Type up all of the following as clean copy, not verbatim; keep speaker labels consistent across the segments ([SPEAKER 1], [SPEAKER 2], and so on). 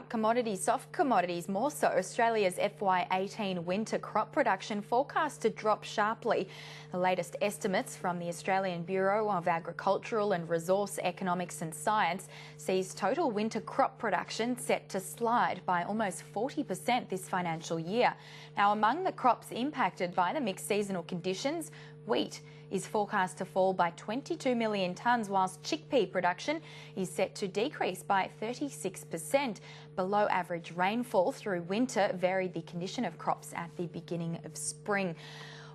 [SPEAKER 1] Commodities, soft commodities more so. Australia's FY18 winter crop production forecast to drop sharply. The latest estimates from the Australian Bureau of Agricultural and Resource Economics and Science sees total winter crop production set to slide by almost 40% this financial year. Now, among the crops impacted by the mixed seasonal conditions, wheat is forecast to fall by 22 million tonnes, whilst chickpea production is set to decrease by 36%. Below average rainfall through winter varied the condition of crops at the beginning of spring.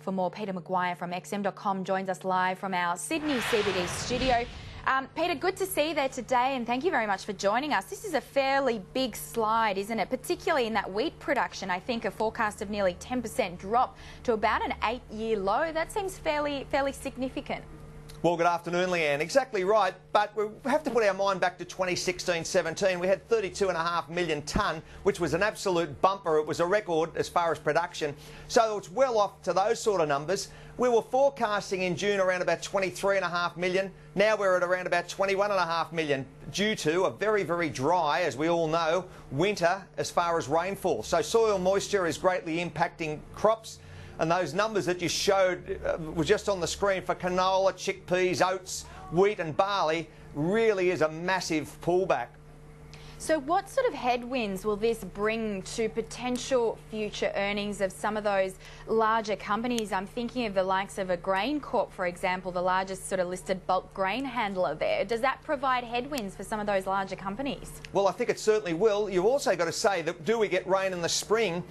[SPEAKER 1] For more, Peter McGuire from xm.com joins us live from our Sydney CBD studio. Peter, good to see you there today, and thank you very much for joining us. This is a fairly big slide, isn't it? Particularly in that wheat production. I think a forecast of nearly 10% drop to about an 8-year low. That seems fairly significant.
[SPEAKER 2] Well, good afternoon, Leanne. Exactly right, but we have to put our mind back to 2016-17. We had 32.5 million tonne, which was an absolute bumper. It was a record as far as production. So it's well off to those sort of numbers. We were forecasting in June around about 23.5 million. Now we're at around about 21.5 million due to a very, very dry, as we all know, winter as far as rainfall. So soil moisture is greatly impacting crops. And those numbers that you showed were just on the screen for canola, chickpeas, oats, wheat and barley really is a massive pullback.
[SPEAKER 1] So what sort of headwinds will this bring to potential future earnings of some of those larger companies? I'm thinking of the likes of a GrainCorp, for example, the largest sort of listed bulk grain handler there. Does that provide headwinds for some of those larger companies?
[SPEAKER 2] Well, I think it certainly will. You've also got to say that do we get rain in the spring?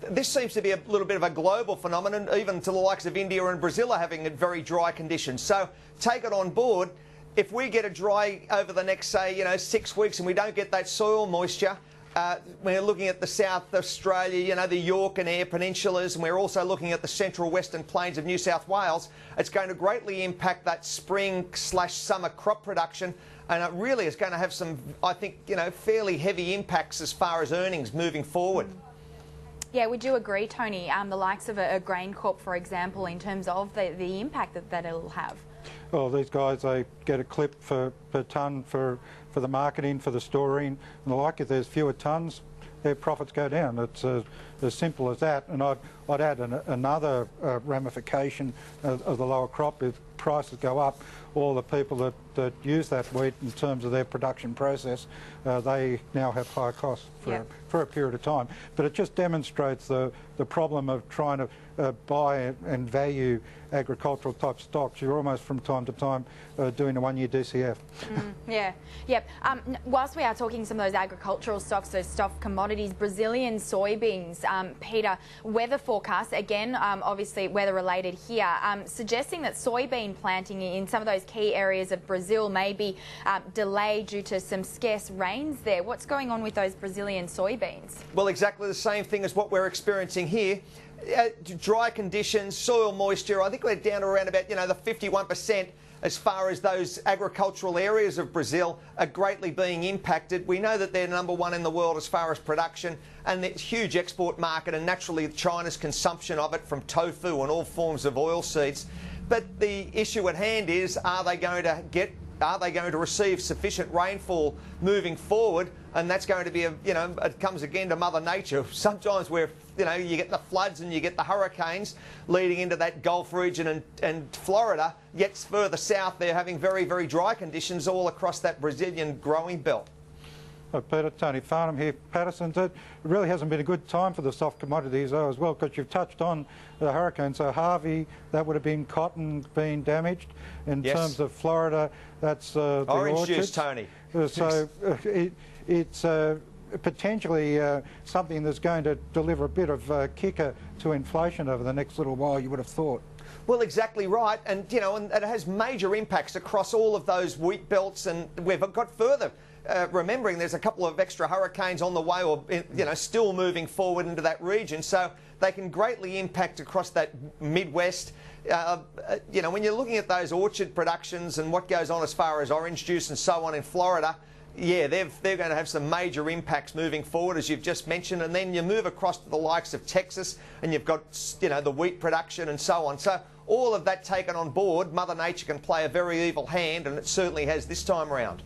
[SPEAKER 2] This seems to be a little bit of a global phenomenon. Even to the likes of India and Brazil are having very dry conditions. So take it on board. If we get a dry over the next, say, 6 weeks and we don't get that soil moisture, we're looking at the South Australia, the York and Eyre peninsulas, and we're also looking at the central western plains of New South Wales. It's going to greatly impact that spring/summer crop production, and it really is going to have some, I think, fairly heavy impacts as far as earnings moving forward.
[SPEAKER 1] Yeah, would you agree, Tony, the likes of a GrainCorp, for example, in terms of the impact that it'll have?
[SPEAKER 3] Well, these guys, they get a clip per tonne for the marketing, for the storing and the like. If there's fewer tonnes, their profits go down. It's as simple as that. And I'd add another ramification of the lower crop. If prices go up, all the people that use that wheat in terms of their production process, they now have higher costs for a period of time. But it just demonstrates the problem of trying to buy and value agricultural type stocks. You're almost from time to time doing a 1-year DCF.
[SPEAKER 1] Whilst we are talking some of those agricultural stocks, those soft commodities, Brazilian soybeans, Peter, weather forecast, again, obviously weather related here, suggesting that soybean planting in some of those key areas of Brazil may be delayed due to some scarce rains there. What's going on with those Brazilian soybeans?
[SPEAKER 2] Well, exactly the same thing as what we're experiencing here. Dry conditions, soil moisture, I think we're down to around about, the 51% as far as those agricultural areas of Brazil are greatly being impacted. We know that they're #1 in the world as far as production, and it's a huge export market, and naturally China's consumption of it from tofu and all forms of oilseeds. But the issue at hand is, are they going to receive sufficient rainfall moving forward? And that's going to be it comes again to Mother Nature. Sometimes where you get the floods and you get the hurricanes leading into that Gulf region and Florida, yet further south they're having very, very dry conditions all across that Brazilian growing belt.
[SPEAKER 3] Peter, Tony Farnham here, Patterson. It really hasn't been a good time for the soft commodities though as well, because you've touched on the hurricane. So Harvey, that would have been cotton being damaged. In terms of Florida, that's the
[SPEAKER 2] orange juice, Tony.
[SPEAKER 3] So it's potentially something that's going to deliver a bit of kicker to inflation over the next little while, you would have thought.
[SPEAKER 2] Well, exactly right, and and it has major impacts across all of those wheat belts, and we've got further. Remembering there's a couple of extra hurricanes on the way, or still moving forward into that region, so they can greatly impact across that Midwest. When you're looking at those orchard productions and what goes on as far as orange juice and so on in Florida, yeah, they're going to have some major impacts moving forward, as you've just mentioned. And then you move across to the likes of Texas, and you've got the wheat production and so on. So all of that taken on board, Mother Nature can play a very evil hand, and it certainly has this time around.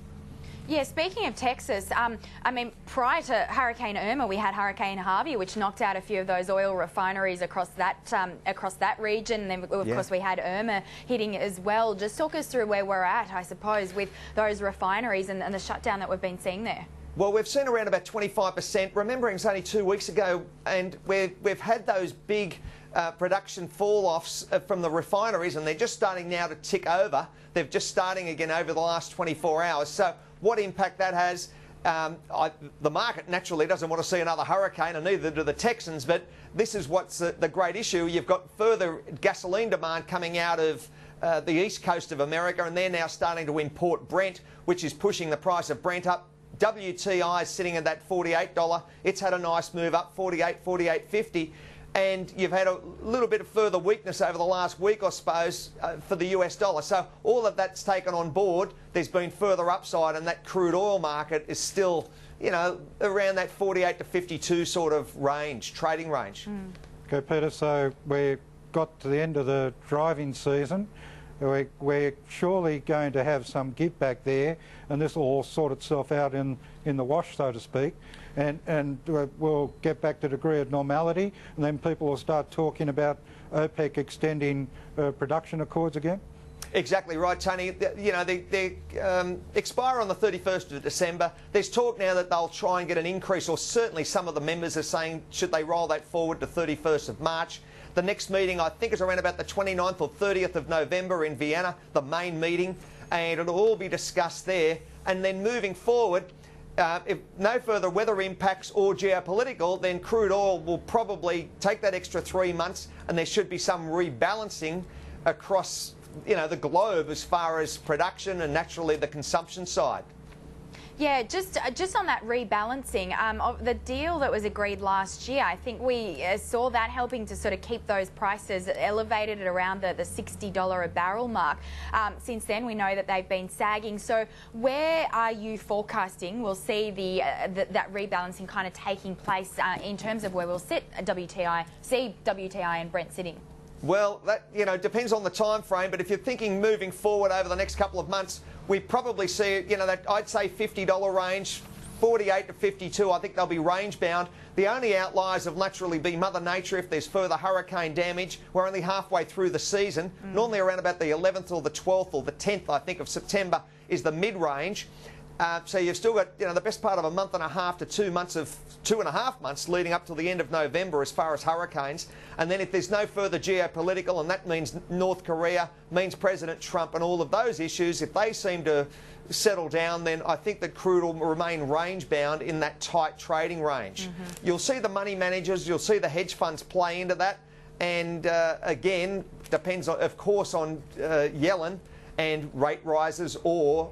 [SPEAKER 1] Yeah, speaking of Texas, I mean, prior to Hurricane Irma, we had Hurricane Harvey, which knocked out a few of those oil refineries across that region. And then, of course, we had Irma hitting as well. Just talk us through where we're at, I suppose, with those refineries and the shutdown that we've been seeing there.
[SPEAKER 2] Well, we've seen around about 25%. Remembering it's only 2 weeks ago, and we've had those big production fall-offs from the refineries, and they're just starting now to tick over. They're just starting again over the last 24 hours. So what impact that has, the market naturally doesn't want to see another hurricane, and neither do the Texans, but this is what's the great issue. You've got further gasoline demand coming out of the east coast of America, and they're now starting to import Brent, which is pushing the price of Brent up. WTI is sitting at that $48. It's had a nice move up, 48, 48.50. And you've had a little bit of further weakness over the last week, I suppose, for the US dollar. So all of that's taken on board. There's been further upside, and that crude oil market is still, you know, around that 48 to 52 sort of range, trading range.
[SPEAKER 3] Okay, Peter, so we got to the end of the driving season. We're surely going to have some give back there, and this will all sort itself out in the wash, so to speak, and we'll get back to the degree of normality, and then people will start talking about OPEC extending production accords again?
[SPEAKER 2] Exactly right, Tony. You know, they expire on the 31st of December. There's talk now that they'll try and get an increase, or certainly some of the members are saying, should they roll that forward to 31st of March? The next meeting, I think, is around about the 29th or 30th of November in Vienna, the main meeting, and it'll all be discussed there. And then moving forward, if no further weather impacts or geopolitical, then crude oil will probably take that extra 3 months, and there should be some rebalancing across, you know, the globe as far as production and naturally the consumption side.
[SPEAKER 1] Yeah, just on that rebalancing, of the deal that was agreed last year, I think we saw that helping to sort of keep those prices elevated at around the $60 a barrel mark. Since then, we know that they've been sagging. So where are you forecasting we'll see that rebalancing kind of taking place in terms of where we'll see WTI and Brent sitting?
[SPEAKER 2] Well, that, you know, depends on the time frame, but if you're thinking moving forward over the next couple of months, we probably see, you know, that I'd say $50 range, 48 to 52. I think they'll be range bound. The only outliers will naturally be Mother Nature if there's further hurricane damage. We're only halfway through the season. Normally around about the 11th or the 12th or the 10th, I think, of September is the mid-range. So you've still got, you know, the best part of a month and a half to 2 months of 2.5 months leading up to the end of November as far as hurricanes. And then if there's no further geopolitical, and that means North Korea, means President Trump and all of those issues, if they seem to settle down, then I think that crude will remain range bound in that tight trading range. You'll see the money managers, you'll see the hedge funds play into that. And again, depends, of course, on Yellen and rate rises or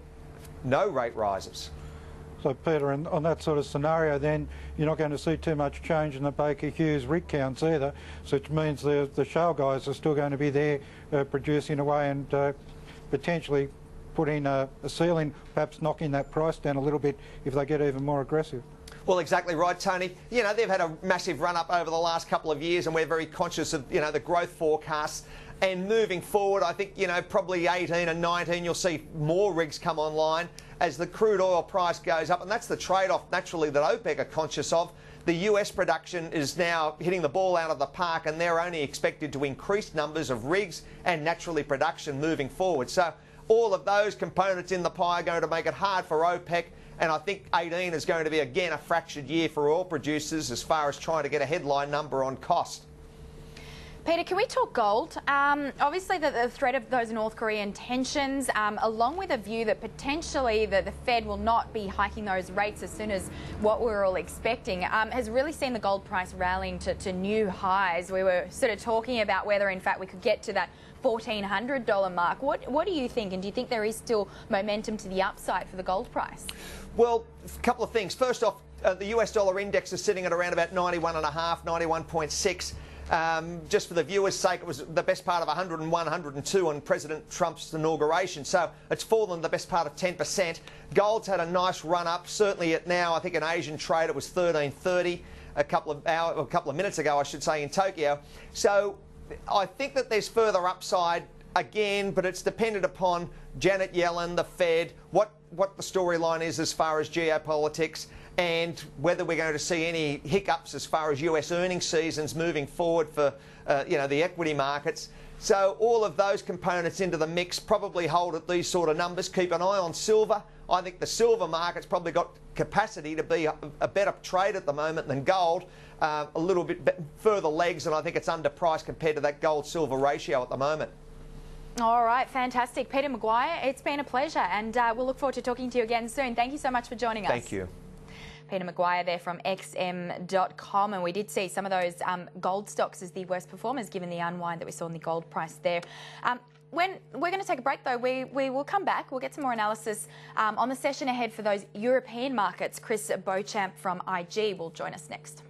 [SPEAKER 2] no rate rises.
[SPEAKER 3] So, Peter, on that sort of scenario, then you're not going to see too much change in the Baker Hughes rig counts either, which means the shale guys are still going to be there producing away and potentially putting a ceiling, perhaps knocking that price down a little bit if they get even more aggressive.
[SPEAKER 2] Well, exactly right, Tony. You know, they've had a massive run-up over the last couple of years, and we're very conscious of, you know, the growth forecasts. And moving forward, I think, you know, probably 18 and 19, you'll see more rigs come online as the crude oil price goes up. And that's the trade-off, naturally, that OPEC are conscious of. The US production is now hitting the ball out of the park, and they're only expected to increase numbers of rigs and naturally production moving forward. So all of those components in the pie are going to make it hard for OPEC. And I think 18 is going to be, again, a fractured year for oil producers as far as trying to get a headline number on cost.
[SPEAKER 1] Peter, can we talk gold? Obviously, the threat of those North Korean tensions, along with a view that potentially the Fed will not be hiking those rates as soon as what we're all expecting, has really seen the gold price rallying to new highs. We were sort of talking about whether, in fact, we could get to that $1,400 mark. What do you think? And do you think there is still momentum to the upside for the gold price? Well,
[SPEAKER 2] a couple of things. First off, the US dollar index is sitting at around about 91.5, 91.6. Just for the viewers' sake, it was the best part of 101, 102 on President Trump's inauguration. So it's fallen the best part of 10%. Gold's had a nice run up. Certainly at now, I think in Asian trade it was 13.30 a couple of minutes ago, I should say, in Tokyo. So I think that there's further upside again, but it's dependent upon Janet Yellen, the Fed, what what the storyline is as far as geopolitics, and whether we're going to see any hiccups as far as US earnings seasons moving forward for the equity markets. So all of those components into the mix probably hold at these sort of numbers. Keep an eye on silver. I think the silver market's probably got capacity to be a better trade at the moment than gold. A little bit further legs, and I think it's underpriced compared to that gold-silver ratio at the moment.
[SPEAKER 1] All right, fantastic. Peter McGuire, it's been a pleasure, and we'll look forward to talking to you again soon. Thank you so much for joining us.
[SPEAKER 2] Thank you.
[SPEAKER 1] Peter McGuire there from xm.com, and we did see some of those gold stocks as the worst performers given the unwind that we saw in the gold price there. When we're going to take a break, though, we will come back. We'll get some more analysis on the session ahead for those European markets. Chris Beauchamp from IG will join us next.